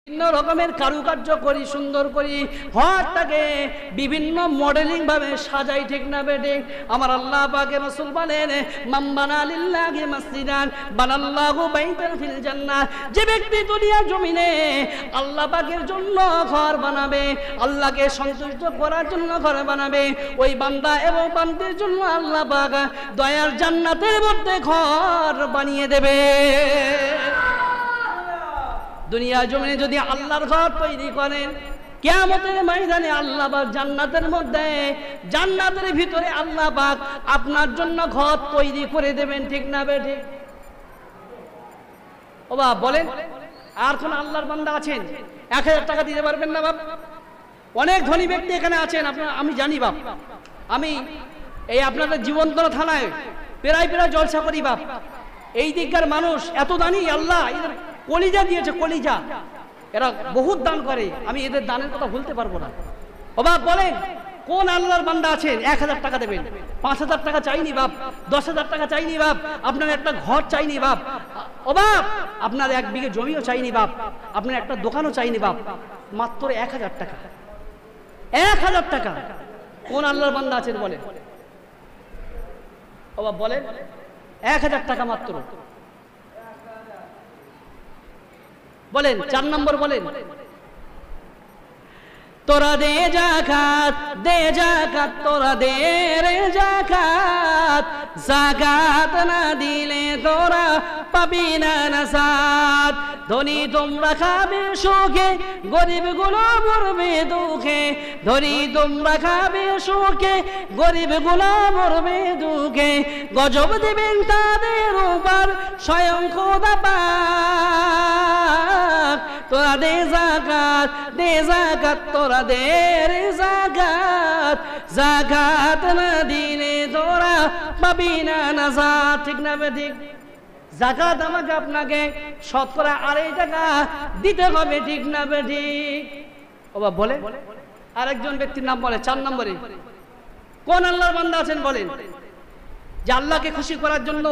বিভিন্ন রকমের কারুকার্য করি, সুন্দর করি, ঘরটাকে বিভিন্ন মডেলিং ভাবে সাজাই, ঠিক না বেটে? আমার আল্লাহ পাকের রাসূল বলেন, মান বানা লিল্লাহি মাসজিদান বানাল্লাহু বাইতান ফিল জান্নাহ। যে ব্যক্তি দুনিয়ার জমিনে আল্লাহ পাকের জন্য ঘর বানাবে, আল্লাহকে সন্তুষ্ট করার জন্য ঘর বানাবে, ওই বান্দা এবং বান্দির জন্য আল্লাহ পাক দয়ার জান্নাতের মধ্যে ঘর বানিয়ে দেবে। দুনিয়ার জমিনে যদি আল্লাহর ঘর তৈরি করেন, কিয়ামতের ময়দানে আল্লাহ পাক জান্নাতের মধ্যে, জান্নাতের ভিতরে আল্লাহ পাক আপনার জন্য ঘর তৈরি করে দেবেন, ঠিক না বেঠিক? ও বাপ বলেন, আর কোন আল্লাহর বান্দা আছেন 1000 টাকা দিতে পারবেন না বাপ? অনেক ধনী ব্যক্তি এখানে আছেন, আপনারা, আমি জানি বাপ। আমি এই আপনাদের জীবনতলা থানায় প্রায় জলসা করি বাপ। এই দিককার মানুষ এত দানি, আল্লাহ এদের কলিজা দিয়েছে, কলিজা। এরা বহুত দান করে, আমি এদের দানের কথা ভুলতে পারবো না। ও বাপ বলেন, কোন আল্লাহর বান্দা আছেন 1000 টাকা দেবেন? 5000 টাকা চাইনি বাপ, 10,000 টাকা চাইনি বাপ, আপনার একটা ঘর চাইনি বাপ, ও বাপ আপনার 1 বিঘে জমিও চাইনি বাপ, আপনার একটা দোকানও চাইনি বাপ, মাত্র 1000 টাকা। 1000 টাকা কোন আল্লাহর বান্দা আছেন বলেন? ও বাপ বলেন, 1000 টাকা মাত্র। বলেন 4 নম্বর বলেন, তোরা দে জাকাত, দে জাকাত, তোরা দে রে জাকাত, জাকাত না দিলে তোরা পাবি না নাজাত। ধনী তোমরা খাবে সুখে, গরিব গুলো মরবে দুঃখে। ধনী তোমরা খাবে সুখে, গরিব গুলো মরবে দুঃখে। গজব দিবেন তাদের উপর স্বয়ং খোদা পাক। তোরা দে জাকাত, দে জাকাত, তোরা দে রে জাকাত, জাকাত না দিলে তোরা পাবি না নাজাত, ঠিক না বেঠিক? জাকাত আমাকে আপনাকে শতকরা 2.5 টাকা দিতে হবে, ঠিক না বেঠিক? ও বাবা বলে, আরেকজন ব্যক্তির নাম বলে 4 নম্বরে। কোন আল্লাহর বান্দা আছেন বলেন, যে আল্লাহকে খুশি করার জন্য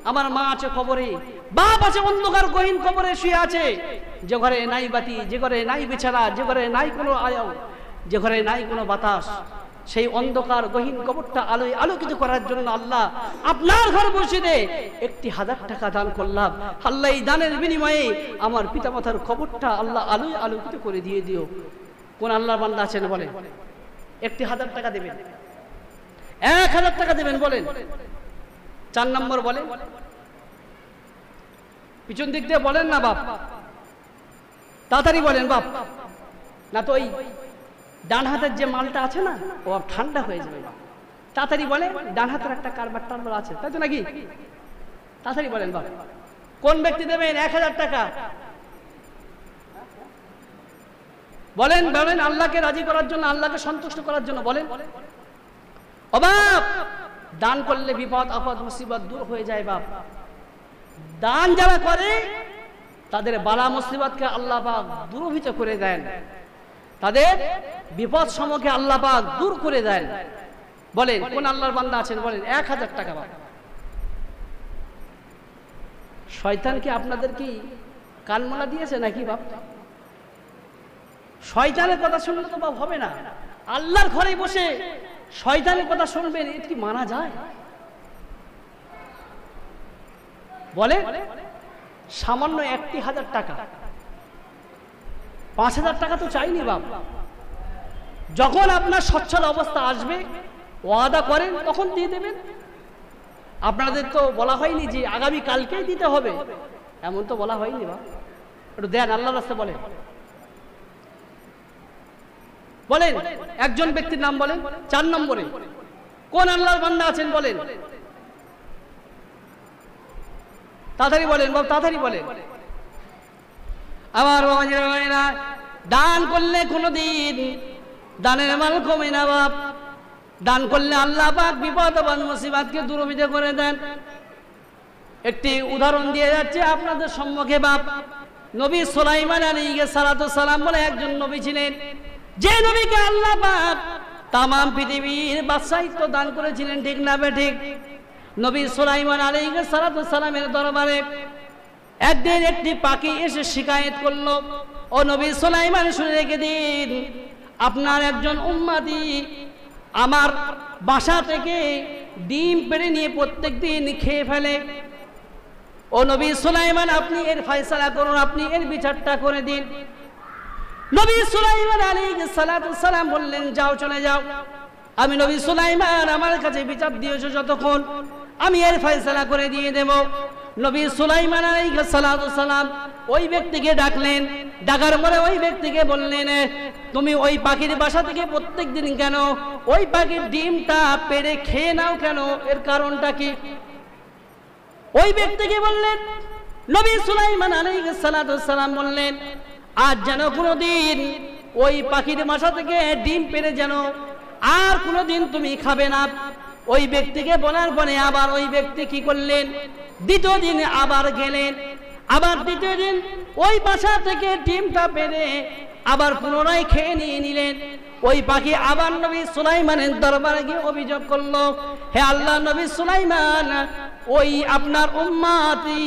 আমার মা আছে কবরে, বাপ আছে অন্ধকার গহীন কবরে শুয়ে আছে, যে ঘরে নাই বাতি, যে ঘরে নাই বিছানা, যে ঘরে নাই কোনো আলো, যে ঘরে নাই কোনো বাতাস, সেই অন্ধকার গহীন কবরটা আলোয় আলোকিত করার জন্য আল্লাহ আপনার ঘর মসজিদে 1000 টাকা দান করলাম। আল্লাহ এই দানের বিনিময়ে আমার পিতামাতার কবরটা আল্লাহ আলোয় আলোকিত করে দিয়ে দিও। কোন আল্লাহর বান্দা আছেন বলেন? 1000 টাকা দেবেন, 1000 টাকা দেবেন বলেন। 4 নম্বর বলেন, পিছন দিক দিয়ে বলেন না বাপ, তাড়াতাড়ি বলেন বাপ, না তো ওই ডান হাতের যে মালটা আছে না, ও ঠান্ডা হয়ে যাবে। তাড়াতাড়ি বলেন, ডান হাতের একটা কারবার টারবার আছে, তাই তো নাকি? তাড়াতাড়ি বলেন বাপ, কোন ব্যক্তি দেবেন 1000 টাকা? বলেন বলেন, আল্লাহকে রাজি করার জন্য, আল্লাহকে সন্তুষ্ট করার জন্য বলেন। ও বাপ, দান করলে বিপদ আপদ মুসিবত দূর হয়ে যায় বাপ। দান যারা করে তাদের বালা মুসিবতকে আল্লাহ পাক দূরীভূত করে দেন, তাদের বিপদ সমূহকে আল্লাহ পাক দূর করে দেন। বলেন কোন আল্লাহর বান্দা আছেন বলেন? 1000 টাকা বাপ। শয়তান কি আপনাদের কি কানমোলা দিয়েছে নাকি বাপ? শয়তানের কথা শুনলে তো বাপ হবে না। আল্লাহর ঘরে বসে শয়তানের কথা শুনবেন, এটা কি মানা যায়? বলে সামান্য 1000 টাকা, 5000 টাকা তো চাইনি বাপ। যখন আপনার সচ্ছল অবস্থা আসবে, ওয়াদা করেন, তখন দিয়ে দেবেন। আপনাদের তো বলা হয়নি যে আগামী কালকেই দিতে হবে, এমন তো বলা হয়নি বাপ। একটু দেন আল্লাহর রাস্তায় বলেন। বলেন একজন ব্যক্তির নাম বলেন 4 নম্বরে। কোন আল্লাহর বান্দা আছেন বলেন? তাড়াতাড়ি বলেন বাপ, তাড়াতাড়ি বলেন। আমার বাবাজিরা, দান করলে কোনোদিন দানের মাল কমে না বাপ। দান করলে আল্লাহ পাক বিপদ আপদ মুসিবতকে দূরীভূত করে দেন। একটি উদাহরণ দিয়ে যাচ্ছে আপনাদের সম্মুখে বাপ। নবী সুলাইমান আলাইহিস সালাতু সালাম বলে একজন নবী ছিলেন, যে নবীকে আল্লাহ পাক তাম পৃথিবীর বাদশাহিত্ব দান করেছিলেন, ঠিক না বেঠিক? নবী সুলাইমান আলাইহিস সালাতু সালামের দরবারে একদিন একটি পাখি এসে শিকায়েত করলো, ও নবী সুলাইমান শুনে রেখে দিন, আপনার একজন উম্মতি আমার বাসা থেকে ডিম পেড়ে নিয়ে প্রত্যেকদিন খেয়ে ফেলে। ও নবী সুলাইমান আপনি এর ফয়সালা করুন, আপনি এর বিচারটা করে দিন। নবী সুলাইমান আলাইহিস সালাতু সালাম বললেন, যাও চলে যাও, আমি নবী সুলাইমান আমার কাছে বিচার দিয়েছো যতক্ষণ আমি এর ফয়সালা করে দিয়ে দেব। নবী সুলাইমান আলাইহিস সালাতু সালাম ওই ব্যক্তিকে ডাকলেন, ডাকার পরে ওই ব্যক্তিকে বললেন, তুমি ওই পাখির বাসা থেকে প্রত্যেকদিন কেন ওই পাখির ডিমটা পেড়ে খেয়ে নাও কেন, এর কারণটা কি? ওই ব্যক্তিকে বললেন, নবী সুলাইমান আলাইহিস সালাতু সালাম বললেন, আজ যেন কোনোদিন ওই পাখির বাসা থেকে ডিম পেড়ে যেন আর কোনোদিন তুমি খাবে না। ওই ব্যক্তিকে বলার পরে আবার ওই ব্যক্তি কি করলেন, দ্বিতীয় দিন আবার গেলেন, আবার দ্বিতীয় দিন ওই বাসা থেকে ডিমটা পেড়ে আবার পুনরায় খেয়ে নিয়ে নিলেন। ওই পাখি আবার নবী সুলাইমানের দরবারে গিয়ে অভিযোগ করলো, হে আল্লাহ নবী সুলাইমান, ওই আপনার উম্মতি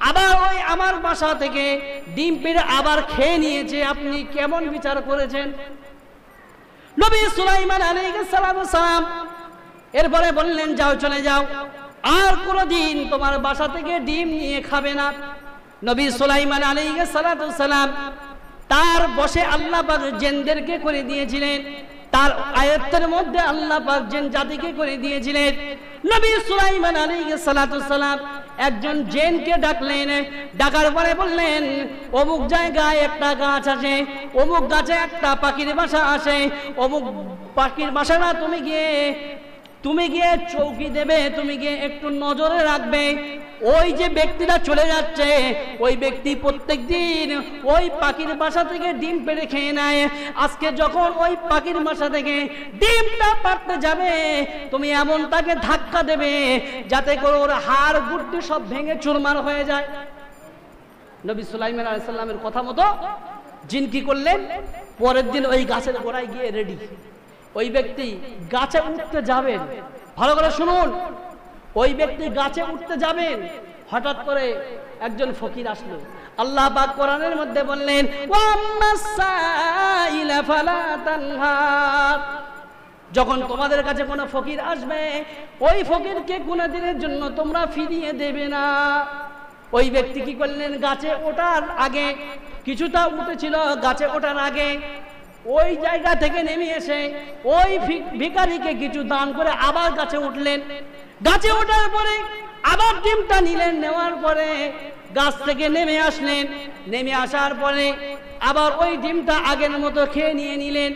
আবার ওই আমার বাসা থেকে ডিম পেড়ে আবার খেয়ে নিয়েছে, আপনি কেমন বিচার করেছেন? নবী সুলাইমান আলাইহিস সালাম এরপরে বললেন, যাও চলে যাও, আর কোনদিন তোমার বাসা থেকে ডিম নিয়ে খাবে না। নবী সুলাইমান আলাইহিস সালাম তার বসে আল্লাহ পাক জিনদেরকে করে দিয়েছিলেন, তার আয়াতের মধ্যে আল্লাহ পাক জিন জাতিকে করে দিয়েছিলেন। নবী সুলাইমান আলাইহিস সালাম একজন জিনকে ডাকলেন, ডাকার পরে বললেন, অমুক জায়গায় একটা গাছ আছে, অমুক গাছে একটা পাখির বাসা আছে, অমুক পাখির বাসাটা তুমি গিয়ে চৌকি দেবে, তুমি গিয়ে একটু নজরে রাখবে। ওই যে ব্যক্তিটা চলে যাচ্ছে, ওই ব্যক্তি প্রত্যেকদিন ওই পাখির বাসা থেকে ডিম পেড়ে খেয়ে নেয়। আজকে যখন ওই পাখির বাসা থেকে ডিমটা পাড়তে যাবে, তুমি এমন তাকে ধাক্কা দেবে যাতে করে ওর হাড় গুড্ডি সব ভেঙে চুরমার হয়ে যায়। নবী সুলাইমান আলাইহিস সালামের কথা মতো জিন কি করলেন, পরের দিন ওই গাছের গোড়ায় গিয়ে রেডি। ওই ব্যক্তি গাছে উঠতে যাবেন, ভালো করে শুনুন, ওই ব্যক্তি গাছে উঠতে যাবেন, হঠাৎ করে একজন ফকির আসলো। আল্লাহ পাক কোরআনের মধ্যে বললেন, ওয়াম্মাসাইলা ফালা তানহার, যখন তোমাদের কাছে কোনো ফকির আসবে, ওই ফকিরকে কোনো দিনের জন্য তোমরা ফিরিয়ে দেবে না। ওই ব্যক্তি কি করলেন, গাছে ওঠার আগে কিছুটা উঠেছিল, গাছে ওঠার আগে ওই জায়গা থেকে নেমে এসে ওই ভিখারিকে কিছু দান করে আবার গাছে উঠলেন। গাছে ওঠার পরে আবার ডিমটা নিলেন, নেওয়ার পরে গাছ থেকে নেমে আসলেন, নেমে আসার পরে আবার ওই ডিমটা আগের মতো খেয়ে নিয়ে নিলেন।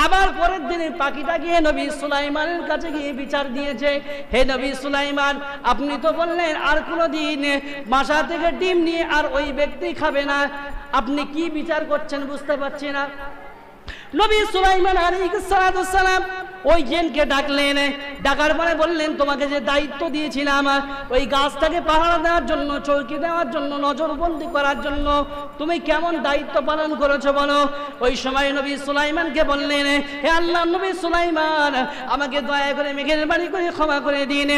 আবার পরের দিনে পাখিটা গিয়ে নবী সুলাইমানের কাছে গিয়ে বিচার দিয়েছে, হে নবী সুলাইমান, আপনি তো বললেন আর কোনোদিন বাসা থেকে ডিম নিয়ে আর ওই ব্যক্তি খাবে না, আপনি কি বিচার করছেন বুঝতে পারছি না। নবী সুলাইমান আলাইহিস সালাম ওই জিনকে ডাকলেন, ডাকার পরে বললেন, তোমাকে যে দায়িত্ব দিয়েছিলাম ওই গাছটাকে পাহারা দেওয়ার জন্য, চৌকি দেওয়ার জন্য, নজরবন্দি করার জন্য, তুমি কেমন দায়িত্ব পালন করেছো বলো। ওই সময় নবী সুলাইমানকে বললেন, হে আল্লাহ নবী সুলাইমান, আমাকে দয়া করে মেহেরবানি করে ক্ষমা করে দিন।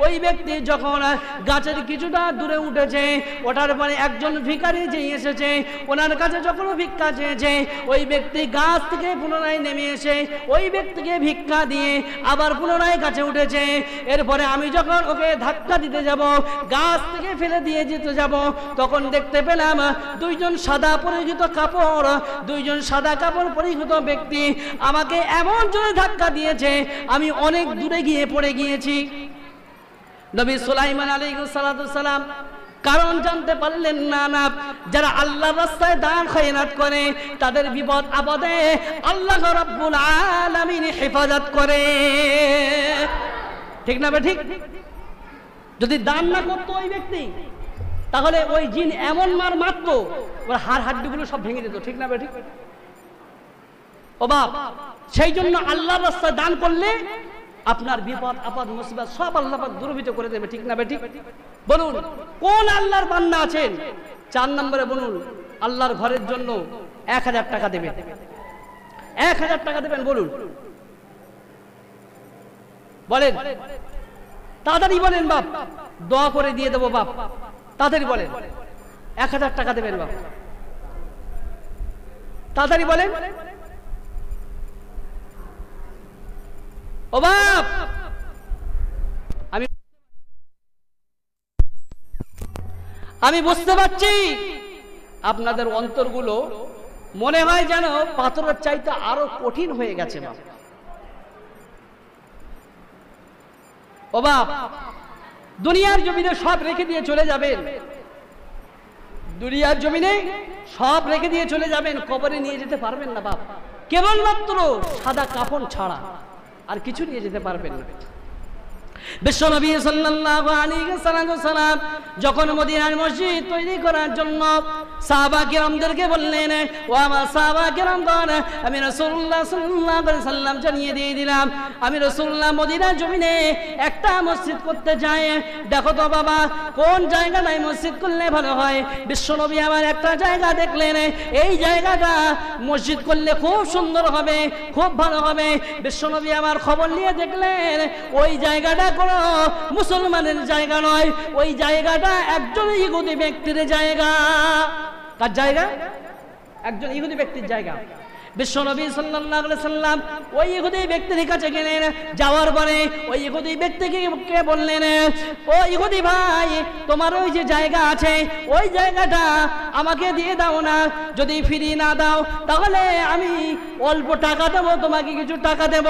ওই ব্যক্তি যখন গাছের কিছুটা দূরে উঠেছে, ওঠার পরে একজন ভিখারি যে এসেছে, ওনার কাছে যখন ভিক্ষা চেয়েছে, ওই ব্যক্তি গাছ থেকে পুনরায় নেমে এসে ওই ব্যক্তিকে ভিক্ষা দিয়ে আবার পুনরায় গাছে উঠেছে। এরপরে আমি যখন ওকে ধাক্কা দিতে যাব, গাছ থেকে ফেলে দিয়ে যেতে যাব, তখন দেখতে পেলাম দুইজন সাদা পরিহিত কাপড়, দুইজন সাদা কাপড় পরিহিত ব্যক্তি আমাকে এমন জোরে ধাক্কা দিয়েছে, আমি অনেক দূরে গিয়ে পড়ে গিয়েছি। নবী সুলাইমান আলাইহিস সালাম কারণ জানতে পারলেন না, না যারা আল্লাহর রাস্তায় দান খয়রাত করে তাদের বিপদ আপদে আল্লাহ রাব্বুল আলামিন হেফাজত করে, ঠিক না ঠিক? যদি দান না করতো ওই ব্যক্তি, তাহলে ওই জিন এমন মার মারতো ওর হাড় হাড্ডিগুলো সব ভেঙে দিত, ঠিক না ঠিক? ও বাপ, সেই জন্য আল্লাহর রাস্তায় দান করলে আপনার বিপদ আপদ মুসিবত সব আল্লাহ পাক দূরীভূত করে দেবে, ঠিক না ঠিক? বলুন কোন আল্লাহর বান্দা আছেন 4 নম্বরে বলুন আল্লাহর ঘরের জন্য 1000 টাকা দেবেন, 1000 টাকা দেবেন, বলুন বলেন, তাড়াতাড়ি বলেন বাপ, দোয়া করে দিয়ে দেবো বাপ, তাড়াতাড়ি বলেন 1000 টাকা দেবেন বাপ। তাড়াতাড়ি বলেন। ও বাপ, আমি বুঝতে পারছি আপনাদের অন্তরগুলো মনে হয় যেন পাথরের চাইতে আরো কঠিন হয়ে গেছে। ও বাপ, দুনিয়ার জমিনে সব রেখে দিয়ে চলে যাবেন, দুনিয়ার জমিনে সব রেখে দিয়ে চলে যাবেন, কবরে নিয়ে যেতে পারবেন না বাপ, কেবলমাত্র সাদা কাফন ছাড়া আর কিছু নিয়ে যেতে পারবেন না। বিশ্বনবী সাল্লাল্লাহু আলাইহি ওয়াসাল্লাম যখন মদিনার মসজিদ তৈরি করার জন্য সাহাবা কিরামদেরকে বললেন, ও আমার সাহাবা কিরামগণ, আমি রাসূলুল্লাহ সাল্লাল্লাহু আলাইহি ওয়াসাল্লাম জানিয়ে দিয়ে দিলাম, আমি রাসূলুল্লাহ মদিনার জমিনে একটা মসজিদ করতে চাই, দেখো তো বাবা কোন জায়গাটায় মসজিদ করলে ভালো হয়। বিশ্বনবী আমার একটা জায়গা দেখলেন, এই জায়গাটা মসজিদ করলে খুব সুন্দর হবে, খুব ভালো হবে। বিশ্বনবী আমার খবর নিয়ে দেখলেন ওই জায়গাটা কোনো মুসলমানের জায়গা নয়, ওই জায়গাটা একজন ইহুদি ব্যক্তির জায়গা। কার জায়গা? একজন ইহুদি ব্যক্তির জায়গা। বিশ্বনবী সাল্লাল্লাহু আলাইহি সাল্লাম ওই ইহুদি ব্যক্তির কাছে গেলেন, যাওয়ার পরে ওই ইহুদি ব্যক্তিকে বললেন, ও ইহুদি ভাই, তোমার ওই যে জায়গা আছে ওই জায়গাটা আমাকে দিয়ে দাও না, যদি ফিরিয়ে না দাও তাহলে আমি অল্প টাকা দেবো, তোমাকে কিছু টাকা দেব,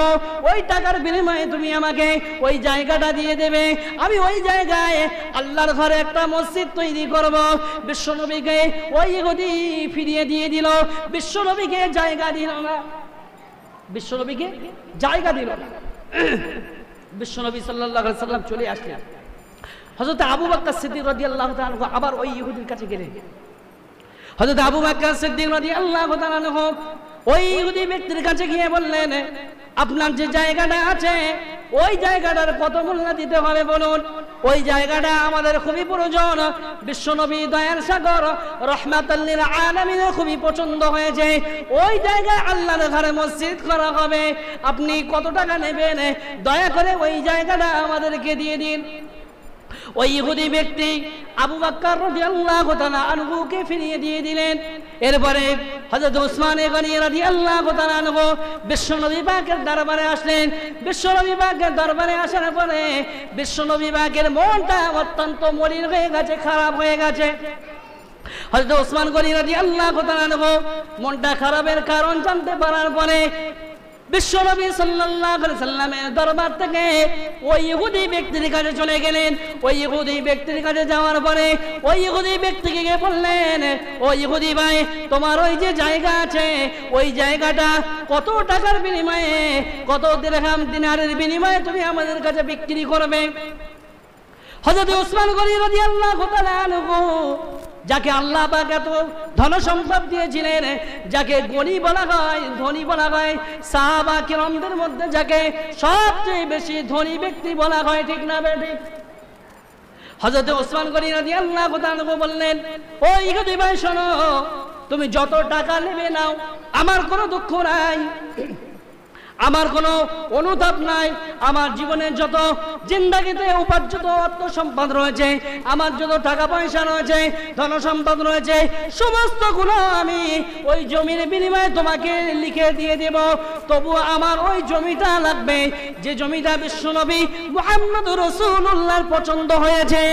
ওই টাকার বিনিময়ে তুমি আমাকে ওই জায়গাটা দিয়ে দেবে, আমি ওই জায়গায় আল্লাহর ঘরে একটা মসজিদ তৈরি করব। বিশ্বনবীকে ওই ইহুদি ফিরিয়ে দিয়ে দিল, বিশ্বনবীকে জায়গা দিল না, বিশ্বনবীকে জায়গা দিল না। বিশ্বনবী সাল্লাল্লাহু আলাইহি সাল্লাম চলে আসলেন। হযরত আবু বকর সিদ্দিক রাদিয়াল্লাহু তাআলা আনহু আবার ওই ইহুদির কাছে গেলেন। হযরত আবু বকর সিদ্দিক রাদিয়াল্লাহু তাআলা আনহু ওই ইহুদি ব্যক্তির কাছে গিয়ে বললেন, আপনার যে জায়গাটা আছে ওই জায়গাটার কত মূল্য দিতে হবে বলুন, ওই জায়গাটা আমাদের খুবই প্রয়োজন। বিশ্বনবী দয়ার সাগর রাহমাতাল লিল আলামিনের খুবই পছন্দ হয়েছে, ওই জায়গায় আল্লাহর ঘরে মসজিদ করা হবে, আপনি কত টাকা নেবেন, দয়া করে ওই জায়গাটা আমাদেরকে দিয়ে দিন। ওই ইহুদি ব্যক্তি আবু বকর রাদিয়াল্লাহু তাআলা আনহুকে ফিরিয়ে দিয়ে দিলেন। এরপরে হযরত ওসমান গনি রাদিয়াল্লাহু তাআলা আনহু বিশ্বনবী পাকের দরবারে আসলেন। বিশ্বনবী পাকের দরবারে আসার পরে বিশ্বনবী পাকের মনটা অত্যন্ত মলিন হয়ে গেছে, খারাপ হয়ে গেছে। হযরত ওসমান গনি রাদিয়াল্লাহু তাআলা আনহু মনটা খারাপের কারণ জানতে পারার পরে বিশ্বনবী সাল্লাল্লাহু আলাইহি সাল্লামের দরবার থেকে ওই ইহুদি ব্যক্তির কাছে চলে গেলেন। ওই ইহুদি ব্যক্তির কাছে যাওয়ার পরে ওই ইহুদি ব্যক্তিকে গিয়ে বললেন, ও ইহুদি ভাই, তোমার ওই যে জায়গা আছে ওই জায়গাটা কত টাকার বিনিময়ে, কত দিরহাম দিনারের বিনিময়ে তুমি আমাদের কাছে বিক্রি করবে? হযরত ওসমান গনি রাদিয়াল্লাহু তাআলা আনহু, যাকে আল্লাহ পাক এত ধন সম্পদ দিয়েছিলেন, যাকে গনি বলা হয়, ধনী বলা হয়, সাহাবা কিরামদের মধ্যে যাকে সবচেয়ে বেশি ধনী ব্যক্তি বলা হয়, ঠিক না বেঠিক? হযরত ওসমান গনি রাদিয়াল্লাহু তাআলা বললেন, ও ইহুদি ভাই শোনো, তুমি যত টাকা নেবে নাও, আমার কোনো দুঃখ নাই, আমার কোনো অনুতাপ নাই, আমার জীবনের যত জিন্দাগিতে উপার্জিত অর্থ সম্পদ রয়েছে, আমার যত টাকা পয়সা রয়েছে, ধন সম্পদ রয়েছে, সমস্ত গুলো আমি ওই জমির বিনিময়ে তোমাকে লিখে দিয়ে দেব। তবু আমার ওই জমিটা লাগবে, যে জমিটা বিশ্বনবী মুহাম্মদুর রাসূলুল্লাহর পছন্দ হয়েছে।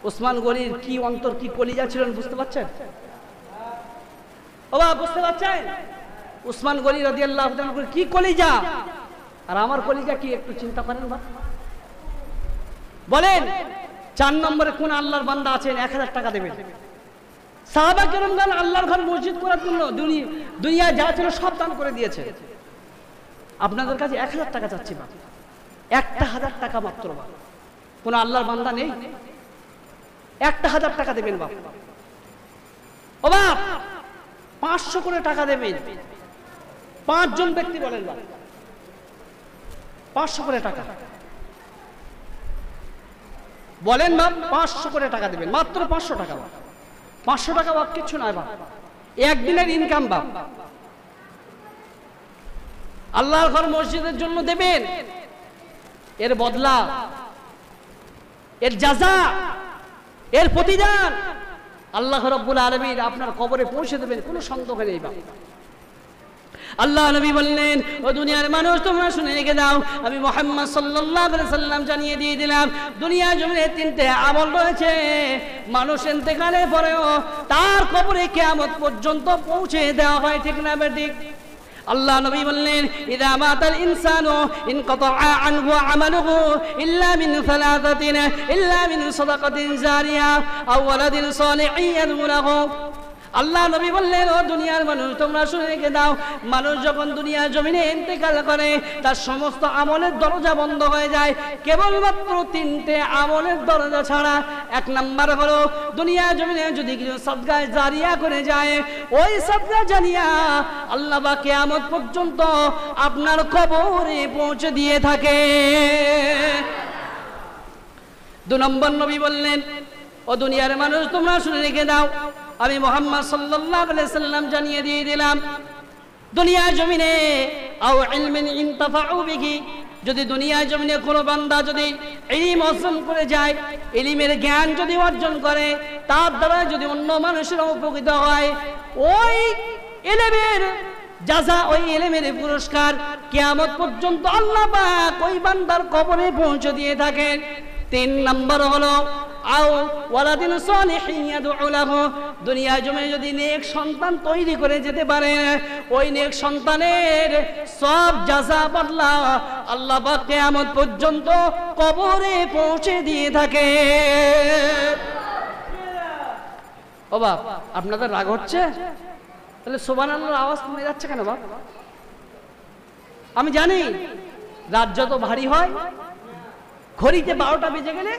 ওসমান গনির কি অন্তর, কি কলিজা ছিলেন, বুঝতে পারছেন? ও বাবা, বুঝতে পারছেন? ওসমান গনি রাদিয়াল্লাহু তাআলা কি কলিজা আর আমার কলিজা কি, একটু চিন্তা করেন বাবা। বলেন 4 নম্বরে কোন আল্লাহর বান্দা আছেন 1000 টাকা দেবেন? সাহাবা কিরামগণ আল্লাহর ঘর মসজিদ করার জন্য দুনিয়া যা ছিল সব দান করে দিয়েছে। আপনাদের কাছে 1000 টাকা চাচ্ছি বাবা, 1000 টাকা মাত্র বাবা। কোন আল্লাহর বান্দা নেই? 1000 টাকা দেবেন বাবা। ও বাপ, 500 করে টাকা দেবেন। 5 জন ব্যক্তি বলেন বাপ, 500 করে টাকা বলেন বাপ, 500 করে টাকা দেবেন, মাত্র 500 টাকা বাপ। 500 টাকা বাপ কিচ্ছু নয় বাপ, একদিনের ইনকাম বাপ। আল্লাহর ঘর মসজিদের জন্য দেবেন, এর বদলা, এর জাযা, এর প্রতিদান আল্লাহ রাব্বুল আলামিন আপনার কবরে পৌঁছে দেবেন, কোনো সন্দেহ নেই বাবা। আল্লাহ নবী বললেন, ও দুনিয়ার মানুষ তোমরা শুনে রেখে দাও, আমি মুহাম্মদ সাল্লাল্লাহু আলাইহি সাল্লাম জানিয়ে দিয়ে দিলাম, দুনিয়া জমিনে তিনটে আমল রয়েছে, মানুষ ইন্তেকালের পরেও তার কবরে কিয়ামত পর্যন্ত পৌঁছে দেওয়া হয়, ঠিক না বেঠিক? আল্লাহ নবী বললেন, ইযা মাতাল ইনসানু ইনকাতা আনহু আমালুহু ইল্লা মিন সালাসাতিন, ইল্লা মিন সাদাকাতিন জারিয়া আও ওয়ালাদিন সালিহিন ইয়াদউ লাহু। আল্লাহ নবী বললেন, ও দুনিয়ার মানুষ তোমরা শুনে রেখে দাও, মানুষ যখন দুনিয়ার জমিনে ইন্তেকাল করে তার সমস্ত আমলের দরজা বন্ধ হয়ে যায়, কেবলমাত্র তিনটে আমলের দরজা ছাড়া। এক নাম্বার হলো দুনিয়ার জমিনে যদি কিছু সাদকা জারিয়া করে যায়, ওই সাদকা জারিয়া আল্লাহ পাক কিয়ামত পর্যন্ত আপনার কবরে পৌঁছে দিয়ে থাকে। দুই নম্বর নবী বললেন, ও দুনিয়ার মানুষ তোমরা শুনে রেখে দাও, আমি মুহাম্মদ সাল্লাল্লাহু আলাইহি সাল্লাম জানিয়ে দিয়ে দিলাম, দুনিয়া জমিনে আও ইলমিন ইনতাফাউ বিহি, যদি দুনিয়া জমিনে কোনো বান্দা যদি ইলম অর্জন করে যায়, ইলমের জ্ঞান যদি অর্জন করে, তার দ্বারা যদি অন্য মানুষের উপকৃত হয়, ওই ইলমের জাযা, ওই ইলমের পুরস্কার কিয়ামত পর্যন্ত আল্লাহ পাক ওই বান্দার কবরে পৌঁছে দিয়ে থাকেন। তিন নম্বর হলো আও ওয়ালাদিন সালিহিন ইয়াদউ লাহু, দুনিয়া জমিনে যদি নেক সন্তান তৈরি করে যেতে পারে, ওই নেক সন্তানের সব জাযা বদলা আল্লাহ পাক কিয়ামত পর্যন্ত কবরে পৌঁছে দিয়ে থাকে। ও বাপ, আপনাদের রাগ হচ্ছে? তাহলে সুবহানাল্লাহর আওয়াজ কমে যাচ্ছে কেন বাপ? আমি জানি রাত যত ভারী হয়, ঘড়িতে 12টা বেজে গেলে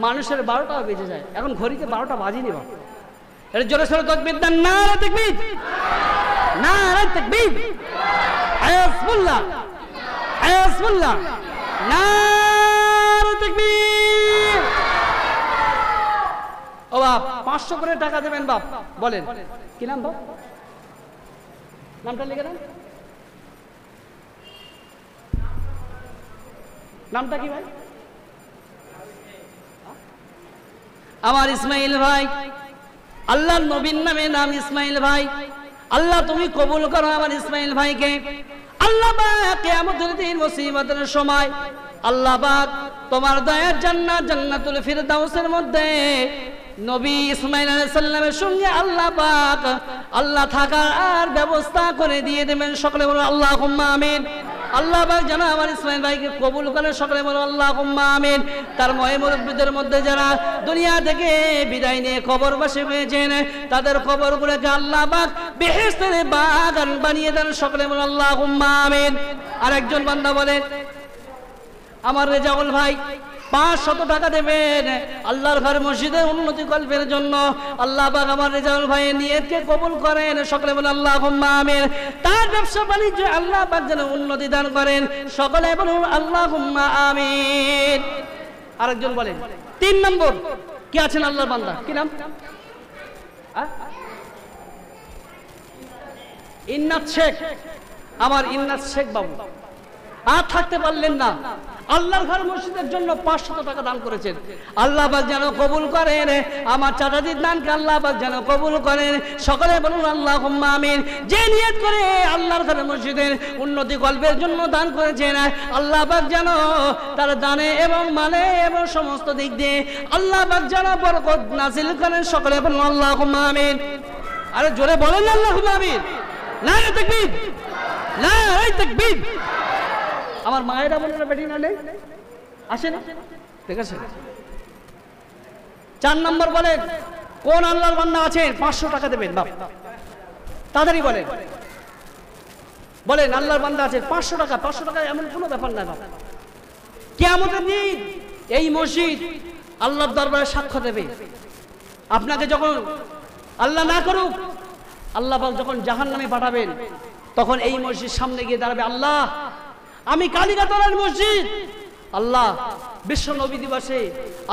মানুষের 12টাও বেজে যায়, এখন ঘড়িতে 12টা বাজেনি বাবা। এটা জোরে সোরে তাকবীর দেন, নারে তাকবীর, নারে তাকবীর, হাসবুল্লাহ, হাসবুল্লাহ, নারে তাকবীর। ও বাপ, 500 করে টাকা দেবেন বাপ। বলেন কি নাম বাপ? নামটা লিখে দেন। নামটা কি ভাই? আমার ইসমাইল ভাই, আল্লাহর নবীর নামে নাম ইসমাইল ভাই। আল্লাহ তুমি কবুল করো আমার ইসমাইল ভাইকে। আল্লাহ পাক কিয়ামতের দিন মুসিবতের সময় আল্লাহ পাক তোমার দয়ার জান্নাত, জান্নাতুল ফিরদাউসের মধ্যে নবী ইসমাইল আলাইহিস সালামের সঙ্গে আল্লাহ পাক আল্লাহ থাকার আর ব্যবস্থা করে দিয়ে দেবেন। সকলে বলো আল্লাহুম্মা আমিন। আল্লাহ পাক যেন আমার ইসমাইল ভাইকে কবুল করেন, সকলে বলো আল্লাহুম্মা আমিন। তার মুরব্বিদের মধ্যে যারা দুনিয়া থেকে বিদায় নিয়ে কবরবাসী হয়েছেন, তাদের কবরগুলোকে আল্লাহ পাক বেহেশতের বাগান বানিয়ে দেন, সকলে বলো আল্লাহুম্মা আমিন। আর একজন বান্দা বলেন, আমার রেজাউল ভাই 500 টাকা দেবেন আল্লাহর ঘর মসজিদের উন্নতি কল্পের জন্য। আল্লাহ পাক আমার রেজাউল ভাইয়ের নিয়তকে কবুল করেন, সকলে বলেন আল্লাহুম্মা আমিন। তার ব্যবসা বাণিজ্য আল্লাহ পাক যেন উন্নতি দান করেন, সকলে বলুন আল্লাহুম্মা আমিন। আরেকজন বলেন 3 নম্বর কি আছেন আল্লাহর বান্দা, কি নাম? ইন্নাত শেখ, আমার ইন্নাত শেখ বাবু আর থাকতে পারলেন না, আল্লাহর ঘর মসজিদের জন্য 500 টাকা দান করেছেন। আল্লাহ পাক যেন কবুল করেন, আমার চাচাজির দানকে আল্লাহ পাক যেন কবুল করেন, সকলে বলুন আল্লাহুম্মা আমিন। যে নিয়ত করে আল্লাহর ঘর মসজিদের উন্নতি কল্পের জন্য দান করেছেন, আল্লাহ পাক যেন তার দানে এবং মালে এবং সমস্ত দিক দিয়ে আল্লাহ পাক যেন বরকত নাযিল করেন, সকলে বলুন আল্লাহুম্মা আমিন। আরে জোরে বলেন আল্লাহুম্মা আমিন। নারে তাকবীর, নারে তাকবীর। আমার মায়েরা বলে না বেটি না নেই আসে না, ঠিক আছে। 4 নম্বর বলেন কোন আল্লাহর বান্দা আছেন 500 টাকা দেবেন বাপ, তাড়াতাড়ি বলেন, বলেন আল্লাহর বান্দা আছে 500 টাকা। 500 টাকা এমন কোনো ব্যাপার না বাপ। কিয়ামতের দিন এই মসজিদ আল্লাহর দরবারে সাক্ষ্য দেবে। আপনাকে যখন আল্লাহ না করুক, আল্লাহ পাক যখন জাহান্নামে পাঠাবেন, তখন এই মসজিদ সামনে গিয়ে দাঁড়াবে, আল্লাহ আমি কালিকাতলার মসজিদ, আল্লাহ বিশ্ব নবী দিবসে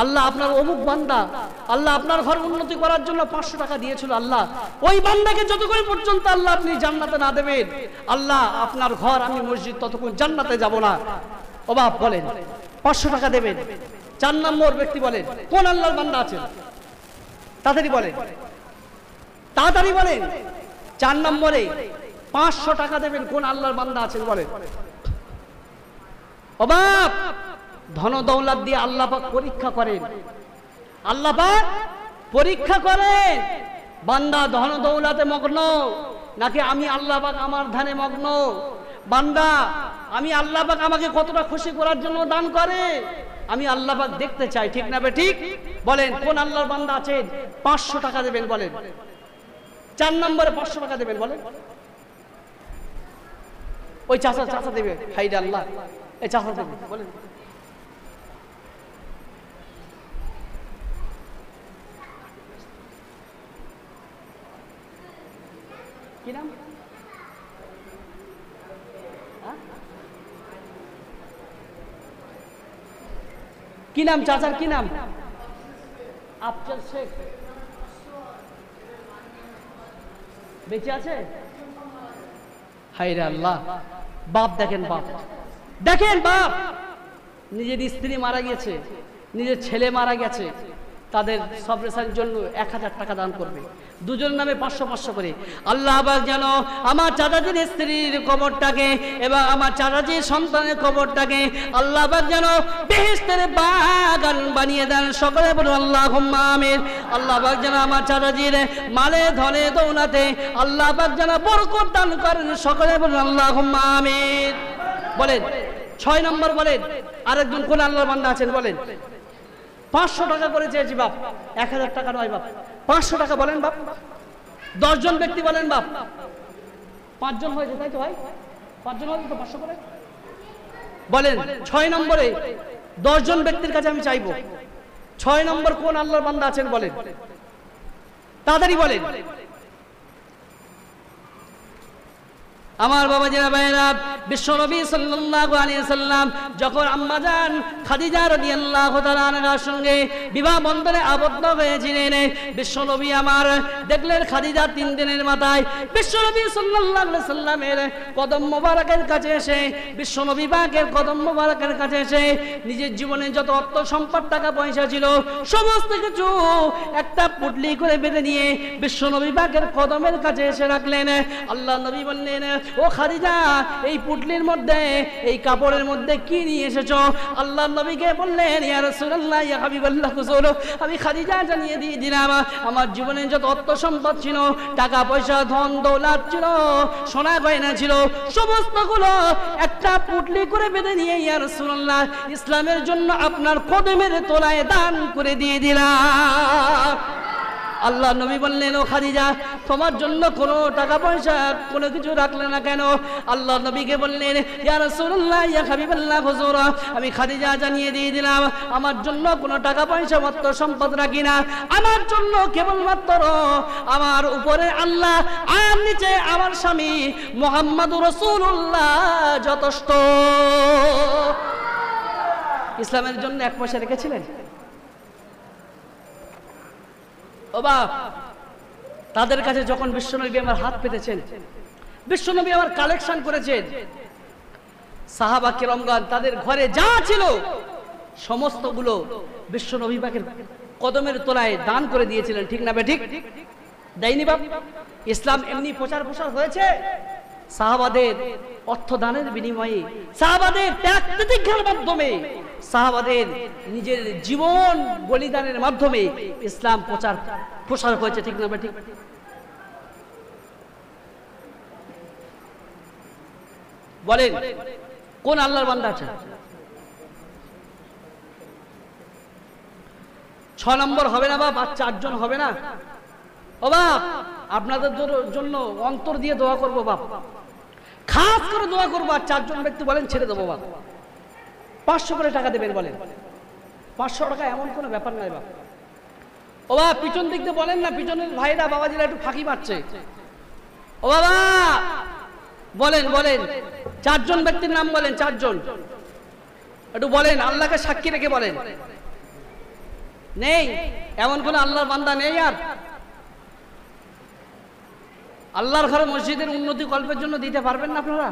আল্লাহ আপনার অমুক বান্দা আল্লাহ আপনার ঘর উন্নতি করার জন্য 500 টাকা দিয়েছিল, আল্লাহ ওই বান্দাকে যতক্ষণ পর্যন্ত আল্লাহ আপনি জান্নাতে না দেবেন, আল্লাহ আপনার ঘর আমি মসজিদ ততক্ষণ জান্নাতে যাব না। ও বাপ বলেন 500 টাকা দেবেন। 4 নম্বর ব্যক্তি বলেন কোন আল্লাহর বান্দা আছেন, তাড়াতাড়ি বলেন। তাড়াতাড়ি বলেন। 4 নম্বরে 500 টাকা দেবেন কোন আল্লাহর বান্দা আছেন বলেন। ও বাপ, ধন দৌলত দিয়ে আল্লাহ পাক পরীক্ষা করেন, আল্লাহ পাক পরীক্ষা করেন বান্দা ধন দৌলতে মগ্ন নাকি আমি আল্লাহ পাক আমার ধ্যানে মগ্ন। বান্দা আমি আল্লাহ পাক আমাকে কতটা খুশি করার জন্য দান করে আমি আল্লাহ পাক দেখতে চাই, ঠিক না ঠিক বলেন। কোন আল্লাহর বান্দা আছেন 500 টাকা দেবেন বলেন। 4 নম্বরে 500 টাকা দেবেন বলেন। ওই চাচা দেবে, হাইরে আল্লাহ, এই চাচা দেবে বলেন। কি নাম? কি নাম চাচার, কি নাম? আফজল শেখ। বেঁচে আছে? হায়রে আল্লাহ, বাপ দেখেন, বাপ দেখেন, বাপ নিজের স্ত্রী মারা গেছে, নিজের ছেলে মারা গেছে, তাদের সবরেসার জন্য 1000 টাকা দান করবে, দুজনের নামে 500 করে। আল্লাহ পাক যেন আমার চাচাজির স্ত্রীর কবরটাকে এবং আমার চাচাজির সন্তানের কবরটাকে আল্লাহ পাক যেন বেহেশতের বাগান বানিয়ে দেন। সকলে বলুন আল্লাহুম্মা আমিন। আল্লাহ পাক যেন আমার চাচাজির মালে ধনে দৌলতে আল্লাহ পাক যেন বরকত দান করেন। সকলে বলুন আল্লাহুম্মা আমিন বলেন। 6 নম্বর বলেন, আরেকজন কোন আল্লাহর বান্দা আছেন বলেন। 500 টাকা করে চেয়েছি বাপ, 1000 টাকা নয় বাপ, 500 টাকা বলেন বাপ। 10 জন ব্যক্তি বলেন বাপ। 5 জন হয়েছে তাই তো ভাই? 5 জন হয়েছে তো 500 করে বলেন। 6 নম্বরে 10 জন ব্যক্তির কাছে আমি চাইবো। 6 নম্বর কোন আল্লাহর বান্দা আছেন বলেন, তাড়াতাড়ি বলেন। আমার বাবাজিরা ভাইরা, বিশ্বনবী সাল্লাল্লাহু আলাইহি সাল্লাম যখন আম্মাজান খাদিজা রাদিয়াল্লাহু তাআলা আনহার সঙ্গে বিবাহ বন্ধনে আবদ্ধ হয়েছিলেন, বিশ্বনবী আমার দেখলেন খাদিজা 3 দিনের মাথায় বিশ্বনবী সাল্লাল্লাহু আলাইহি সাল্লামের কদম মোবারকের কাছে এসে, বিশ্বনবী পাকের কদম মোবারকের কাছে এসে নিজের জীবনে যত অর্থ সম্পদ টাকা পয়সা ছিল সমস্ত কিছু একটা পুটলি করে বেঁধে নিয়ে বিশ্বনবী পাকের কদমের কাছে এসে রাখলেন। আল্লাহ নবী বললেন, ও খাদিজা, এই পুটলির মধ্যে, এই কাপড়ের মধ্যে কি নিয়ে এসেছো? আল্লাহ নবীকে বললেন, ইয়া রাসূলুল্লাহ, ইয়া হাবিবাল্লাহ, হুজুর, আমি খাদিজা জানিয়ে দিয়ে দিলাম আমার জীবনে যত অর্থ সম্পদ ছিল, টাকা পয়সা ধন দৌলত ছিল, সোনা গয়না ছিল, সমস্তগুলো একটা পুটলি করে বেঁধে নিয়ে ইয়া রাসূলুল্লাহ ইসলামের জন্য আপনার কদমের তলায় দান করে দিয়ে দিলাম। আল্লাহ নবী বললেন, ও খাদিজা, তোমার জন্য কোনো টাকা পয়সা কোনো কিছু রাখলে না কেন? আল্লাহ নবীকে বললেন, ইয়া রাসূলুল্লাহ, ইয়া হাবিবাল্লাহ, হুজুর, আমি খাদিজা জানিয়ে দিয়ে দিলাম আমার জন্য কোনো টাকা পয়সা অর্থ সম্পদ রাখি না, আমার জন্য কেবলমাত্র আমার উপরে আল্লাহ আর নিচে আমার স্বামী মুহাম্মদুর রাসূলুল্লাহ যথেষ্ট। ইসলামের জন্য 1 পয়সা রেখেছিলেন? ও বাপ, তাদের কাছে যখন বিশ্বনবী আমার হাত পেতেছেন, বিশ্বনবী আমার কালেকশন করেছেন, সাহাবা কিরামগণ তাদের ঘরে যা ছিল সমস্তগুলো বিশ্বনবী পাকের কদমের তলায় দান করে দিয়েছিলেন, ঠিক না ঠিক? দেয়নি বাপ? ইসলাম এমনি প্রচার প্রসার হয়েছে সাহাবাদের অর্থদানের বিনিময়ে, সাহাবাদের ত্যাগ তিতিক্ষার মাধ্যমে, সাহাবাদের নিজের জীবন বলিদানের মাধ্যমে ইসলাম প্রচার প্রসার হয়েছে, ঠিক না ঠিক? বলেন, কোন আল্লাহর বান্দা আছে? 6 নম্বর হবে না বাপ, আর 4 জন হবে না? ও বাপ, আপনাদের জন্য অন্তর দিয়ে দোয়া করবো বাপ, খাস করে দোয়া করবো। আর 4 জন ব্যক্তি বলেন ছেড়ে দেবো বাপ। 500 করে টাকা দেবেন বলেন। 500 টাকা এমন কোনো ব্যাপার নয় বাপ। ও বাবা, পিছন দিক দিয়ে বলেন না, পিছনের ভাইরা বাবাজিরা একটু ফাঁকি মারছে। ও বাবা বলেন, বলেন 4 জন ব্যক্তির নাম বলেন, 4 জন একটু বলেন, আল্লাহকে সাক্ষী রেখে বলেন। নেই এমন কোন আল্লাহর বান্দা নেই? আর আল্লাহর ঘরে মসজিদের উন্নতি কল্পের জন্য দিতে পারবেন না আপনারা?